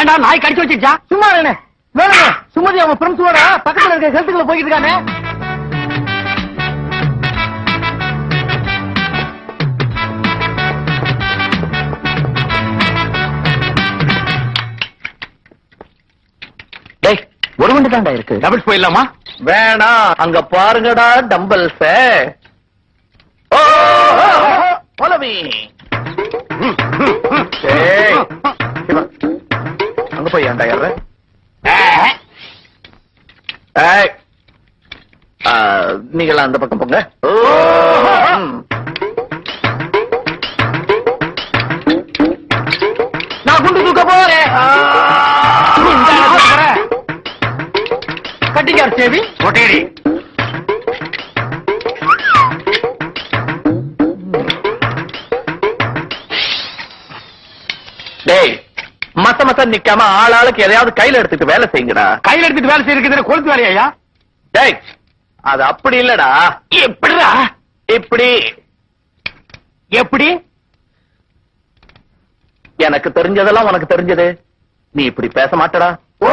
ஏன்டா நாய் கடிச்சு வச்சிருச்சா? சும்மா என்ன வேணுங்க, சுமதி அவங்க ஃப்ரெண்ட்ஸோட பக்கத்துல இருக்க ஹெல்த்துக்குள்ள போயிட்டு இருக்கானே. ஒரு மணி தாண்டா இருக்கு. டபுள்ஸ் போயிடலாமா? வேணாம், அங்க பாருங்கடா டம்பல்ஸ். போலவி அங்க போய் ஏன்டா ஏற? நீங்களா அந்த பக்கம் போங்க. நான் குண்டு தூக்க போறேன். கட்டிக்கார் சேவி கொட்டேரி. டேய், மத்த நிக்காம ஆளாளுக்கு எதையாவது கையில எடுத்துட்டு வேலை செய்யுங்கடா. கையில எடுத்துட்டு வேலை செய்யறது கொளுத்து வேலையா? டேய், அது அப்படி இல்லடா. எப்படிடா? இப்படி. எப்படி? எனக்கு தெரிஞ்சதெல்லாம் உனக்கு தெரிஞ்சது. நீ இப்படி பேச மாட்டடா. ஓ